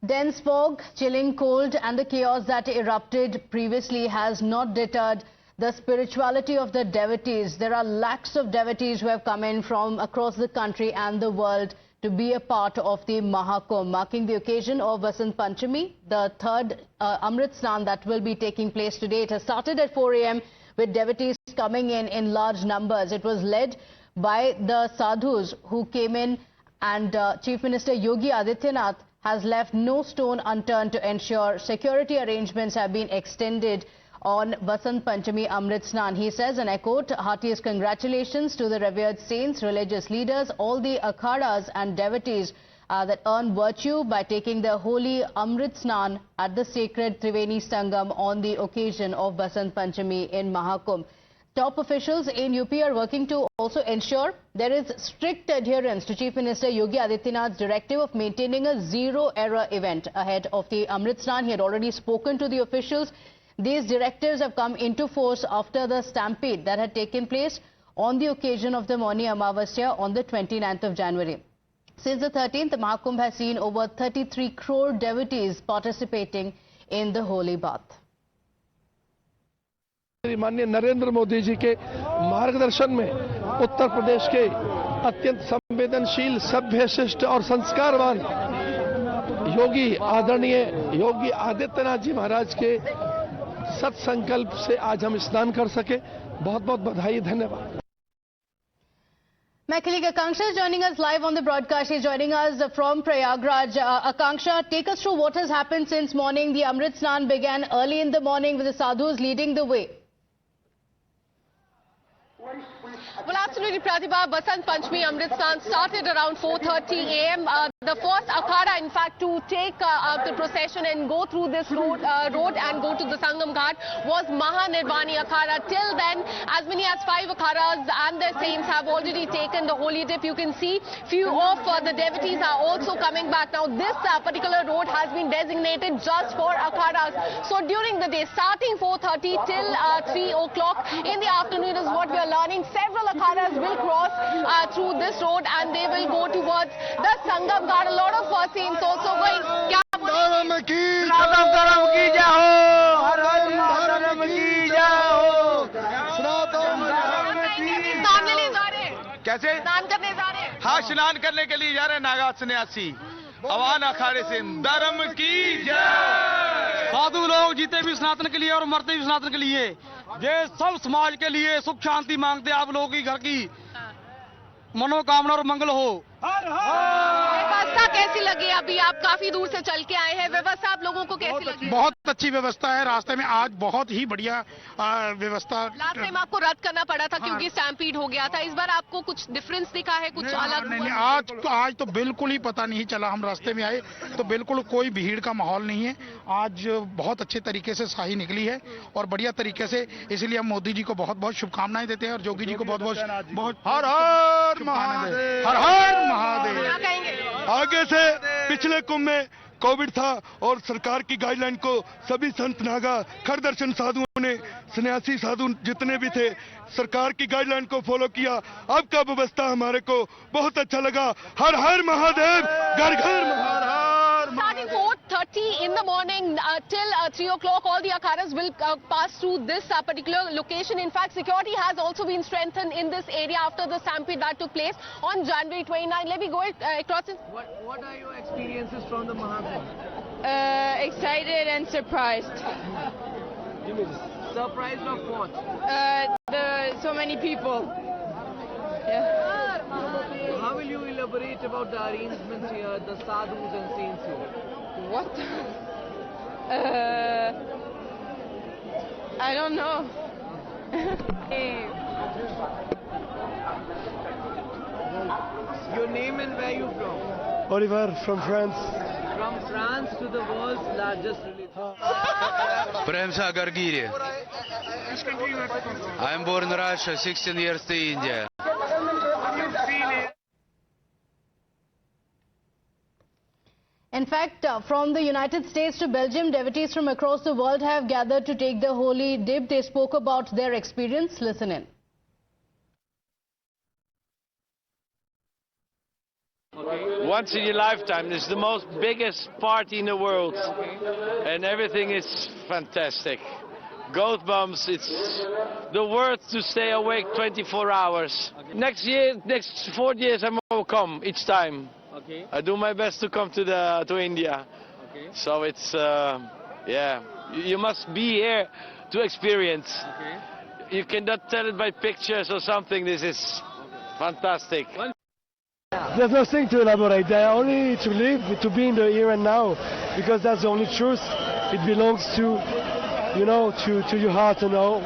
Dense fog, chilling cold and the chaos that erupted previously has not deterred the spirituality of the devotees. There are lakhs of devotees who have come in from across the country and the world to be a part of the Mahakumbh, marking the occasion of Vasant Panchami, the third Amrit Snan that will be taking place today. It has started at 4 a.m. with devotees coming in large numbers. It was led by the sadhus who came in, and Chief Minister Yogi Adityanath has left no stone unturned to ensure security arrangements have been extended on Vasant Panchami Amrit Snan. He says and echoed heartiest congratulations to the revered saints, religious leaders, all the akhadas and devotees that earn virtue by taking the holy Amrit Snan at the sacred Triveni Sangam on the occasion of Vasant Panchami in Mahakumbh. Top officials in UP are working to also ensure there is strict adherence to Chief Minister Yogi Adityanath's directive of maintaining a zero-error event ahead of the Amrit Snan. He had already spoken to the officials. These directives have come into force after the stampede that had taken place on the occasion of the Mauni Amavasya on the 29th of January. Since the 13th, the Mahakumbh has seen over 33 crore devotees participating in the holy bath. माननीय नरेंद्र मोदी जी के मार्गदर्शन में उत्तर प्रदेश के अत्यंत संवेदनशील, सभ्य, शिष्ट और संस्कारवान योगी आदरणीय योगी आदित्यनाथ जी महाराज के सत्संकल्प से आज हम स्नान कर सके। बहुत बहुत बधाई, धन्यवाद। My colleague Akanksha is joining us live on the broadcast. She's joining us from Prayagraj. Akanksha, take us through what has happened since morning. The Amrit Snan began early in the morning with the sadhus leading the way. Well, absolutely, Pratibha. Vasant Panchami Amrit Snan started around 4:30 a.m. The first akhada, in fact, to take the procession and go through this road and go to the Sangam Ghat was Mahanirvani Akhada. Till then, as many as 5 akhadas and their saints have already taken the holy dip. You can see few of the devotees are also coming back. Now, this particular road has been designated just for akhadas. So, during the day, starting 4:30 till 3 o'clock in the afternoon is what we are learning. Several akhadas will cross through this road and they will go towards the Sangam Ghat. A lot of saints also going. कैसे स्नान करने जा रहे हैं? हाँ, स्नान करने के लिए जा रहे हैं नागा सन्यासी अवान अखाड़े से। धर्म की जय। साधु लोग जीते भी सनातन के लिए और मरते भी सनातन के लिए, ये सब समाज के लिए सुख शांति मांगते हैं। आप लोगों की घर की मनोकामना और मंगल हो। व्यवस्था कैसी लगी? अभी आप काफी दूर से चल के आए हैं, व्यवस्था आप लोगों को कैसी लगी? बहुत अच्छी व्यवस्था है रास्ते में, आज बहुत ही बढ़िया व्यवस्था। लास्ट टाइम आपको रद्द करना पड़ा था क्योंकि स्टैम्पीड हो गया था। इस बार आपको कुछ डिफरेंस दिखा है, कुछ अलग? नहीं, आज तो बिल्कुल ही पता नहीं चला। हम रास्ते में आए तो बिल्कुल कोई भीड़ का माहौल नहीं है। आज बहुत अच्छे तरीके से शाही निकली है और बढ़िया तरीके से, इसलिए हम मोदी जी को बहुत बहुत शुभकामनाएं देते हैं और योगी जी को बहुत बहुत हर हर महादेव, हर हर महादेव। क्या कहेंगे? आगे से पिछले कुंभ में कोविड था और सरकार की गाइडलाइन को सभी संत नागा खर दर्शन साधुओं ने, सन्यासी साधु जितने भी थे, सरकार की गाइडलाइन को फॉलो किया। अब का व्यवस्था हमारे को बहुत अच्छा लगा। हर हर महादेव, घर घर Mahadev. Starting 4:30 in the morning till 3 o'clock, all the akhadas will pass through this particular location. In fact, security has also been strengthened in this area after the stampede that took place on January 29. Let me go across. What are your experiences from the Mahakumbh? Excited and surprised. Surprised of what? So many people. Yeah. How will you elaborate about the arrangements here, the sadhus and saints here? What? I don't know. Your name and where you from? Oliver from France. From France to the world's largest religion. Prem Sagar Giri. I am born in Russia, 16 years to India. In fact, from the United States to Belgium, devotees from across the world have gathered to take the holy dip. They spoke about their experience. Listen in. Once in your lifetime. It's the most biggest party in the world. And everything is fantastic. Goat bumps, it's the word to stay awake 24 hours. Next 4 years I will come each time. I do my best to come to India. So it's, yeah, you must be here to experience. You cannot tell it by pictures or something. This is fantastic. There's nothing to elaborate. There only to live, to be in the here and now, because that's the only truth. It belongs to, you know, to your heart and all.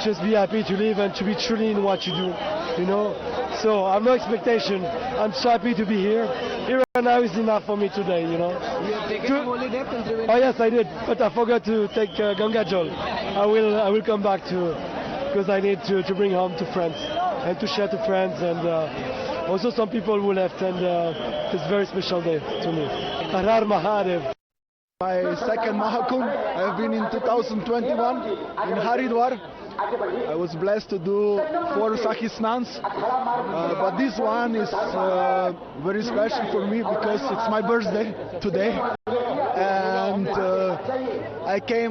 Just be happy to live and to be truly in what you do, you know. So I have no expectation. I'm so happy to be here. Here and now is enough for me today, you know. You have taken a holiday from Trivandrum? Oh yes, I did, but I forgot to take Ganga Jal. I will come back to, because I need to bring home to friends and to share to friends, and also some people who left, and it's a very special day to me. Har Har Mahadev. My second Mahakumbh. I have been in 2021 in Haridwar. I was blessed to do 4 Sakhi Snans, but this one is very special for me because it's my birthday today, and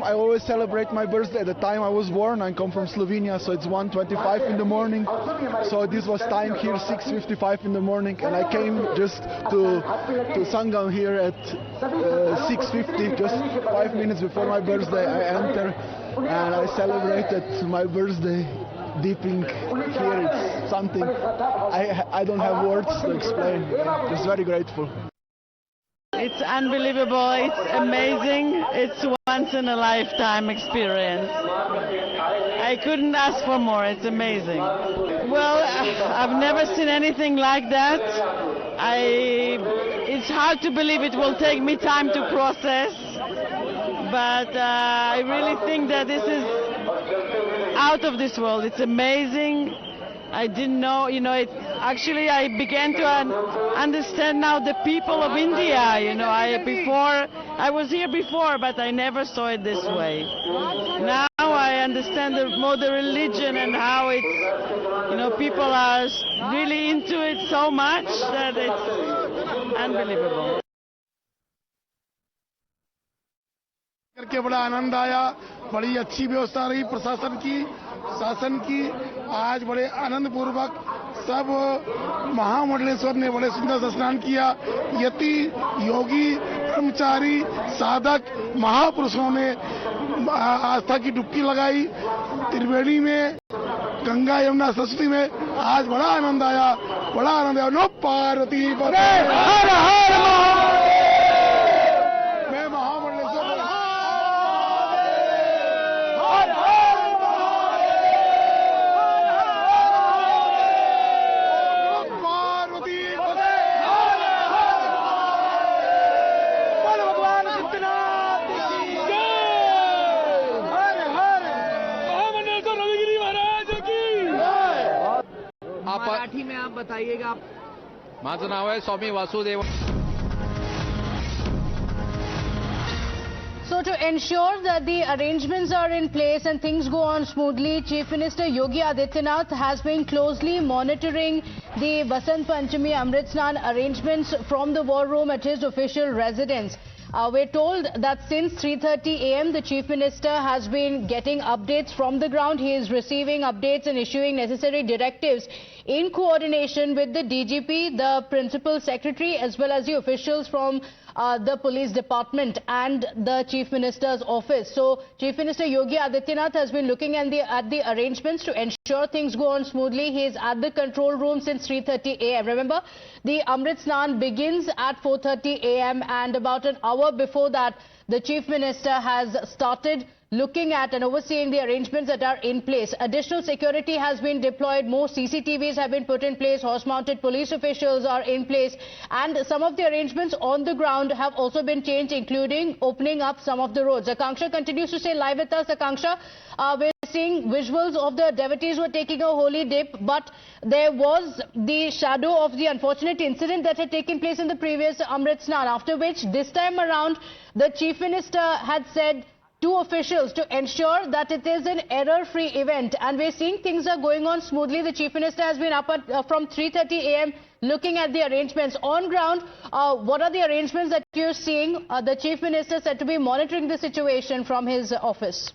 I always celebrate my birthday at the time I was born. I come from Slovenia, so it's 1:25 in the morning, so this was time here 6:55 in the morning, and I came just to Sangam here at 6:50, just 5 minutes before my birthday. I enter and I celebrated my birthday dipping here. It's something I don't have words to explain. Just very grateful. It's unbelievable, it's amazing, it's once in a lifetime experience. I couldn't ask for more, it's amazing. Well, I've never seen anything like that. It's hard to believe, it will take me time to process, but I really think that this is out of this world. It's amazing. I didn't know, you know, actually I began to understand now the people of India, you know. I was here before, but I never saw it this way. Now I understand more the religion and how it's, you know, people are really into it so much that it's unbelievable. करके बड़ा आनंद आया, बड़ी अच्छी व्यवस्था रही प्रशासन की, शासन की। आज बड़े आनंद पूर्वक सब महामंडलेश्वर ने बड़े सुंदर से स्नान किया। यति योगी ब्रह्मचारी साधक महापुरुषों ने आस्था की डुबकी लगाई त्रिवेणी में, गंगा यमुना सरस्वती में। आज बड़ा आनंद आया, बड़ा आनंद आया। नो पार्वती पते हर हर मैं महामंडलेश्वर मराठी में आप बताइएगा। माझं नाव आहे स्वामी Vasudev. So to ensure that the arrangements are in place and things go on smoothly, Chief Minister Yogi Adityanath has been closely monitoring the Basant Panchami Amrit Snan arrangements from the war room at his official residence. We're told that since 3:30 a.m. the Chief Minister has been getting updates from the ground. He is receiving updates and issuing necessary directives in coordination with the DGP, the Principal Secretary, as well as the officials from the police department and the Chief Minister's office. So Chief Minister Yogi Adityanath has been looking at the arrangements to ensure things go on smoothly. He is at the control room since 3:30 a.m. Remember, the Amrit Snan begins at 4:30 a.m. and about an hour before that, the Chief Minister has started looking at and overseeing the arrangements that are in place. Additional security has been deployed, more CCTVs have been put in place, horse-mounted police officials are in place, and some of the arrangements on the ground have also been changed, including opening up some of the roads. Akanksha continues to stay live with us. Akanksha, we're seeing visuals of the devotees who are taking a holy dip, but there was the shadow of the unfortunate incident that had taken place in the previous Amrit Snan, after which this time around the Chief Minister had said to officials to ensure that it is an error-free event. And we're seeing things are going on smoothly. The Chief Minister has been up from 3:30 a.m. looking at the arrangements. On ground, what are the arrangements that you're seeing? The Chief Minister said to be monitoring the situation from his office.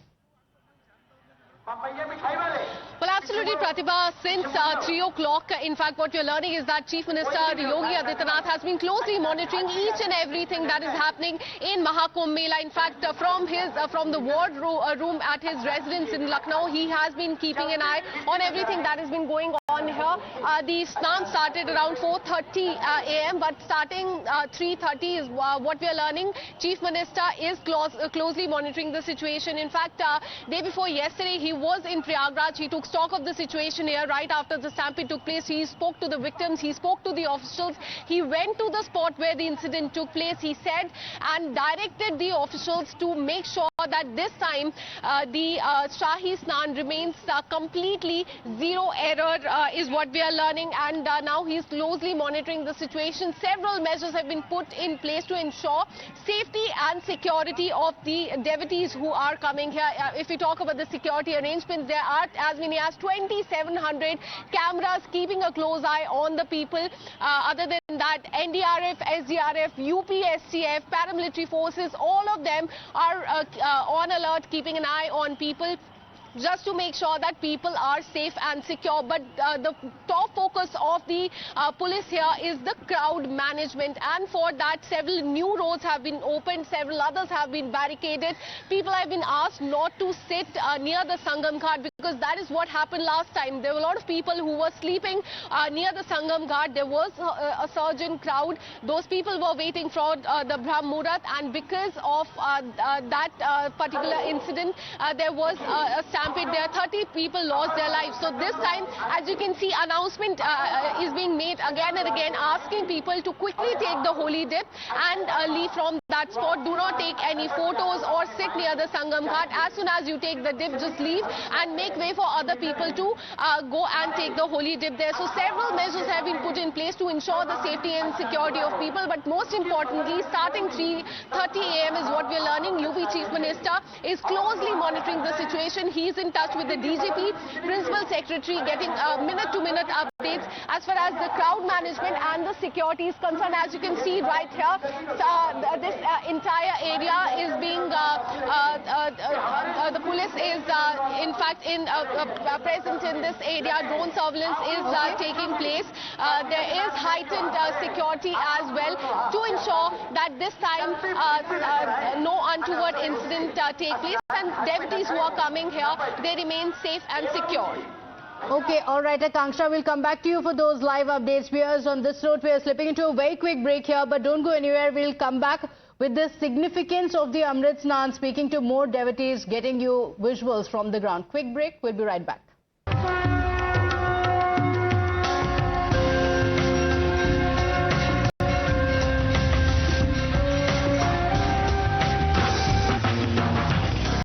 Well, absolutely, Pratibha. Since 3 o'clock, in fact, what we're learning is that Chief Minister Yogi Adityanath has been closely monitoring each and everything that is happening in Mahakumbh Mela. In fact, from the ward room at his residence in Lucknow, he has been keeping an eye on everything that has been going on here. The snan started around 4:30 a.m., but starting 3:30 is what we are learning. Chief Minister is closely monitoring the situation. In fact, day before yesterday, he was in Prayagraj. He took stock of the situation here right after the stampede took place. He spoke to the victims. He spoke to the officials. He went to the spot where the incident took place. He said and directed the officials to make sure that this time the Shahi Snan remains completely zero error is what we are learning. And now he's closely monitoring the situation. Several measures have been put in place to ensure safety and security of the devotees who are coming here. If we talk about the security arrangements, there are as many as 2,700 cameras keeping a close eye on the people. Other than that, NDRF, SDRF, UPSCF, paramilitary forces, all of them are on alert, keeping an eye on people, just to make sure that people are safe and secure. But the top focus of the police here is the crowd management, and for that several new roads have been opened, several others have been barricaded. People have been asked not to sit near the Sangam Ghat, because that is what happened last time. There were a lot of people who were sleeping near the Sangam Ghat. There was a surge in crowd. Those people were waiting for the Brahm Muhurat, and because of that particular incident, there was a stampede. There are 30 people lost their lives. So this time, as you can see, announcement is being made again and again, asking people to quickly take the holy dip and leave from that spot. Do not take any photos or sit near the Sangam Ghat. As soon as you take the dip, just leave and make way for other people to go and take the holy dip there. So several measures have been put in place to ensure the safety and security of people. But most importantly, starting 3:30 a.m. is what we're learning. UP Chief Minister is closely monitoring the situation. He's in touch with the DGP, Principal Secretary, getting minute-to-minute updates as far as the crowd management and the security is concerned. As you can see right here, this entire area is being, the police is in fact present in this area. Drone surveillance is taking place. There is heightened security as well to ensure that this time no untoward incident take place, and devotees who are coming here, they remain safe and secure. Okay, all right, Akanksha, we'll come back to you for those live updates. Viewers, on this note, we are slipping into a very quick break here, but don't go anywhere. We'll come back with the significance of the Amrit Snan, speaking to more devotees, getting you visuals from the ground. Quick break, we'll be right back.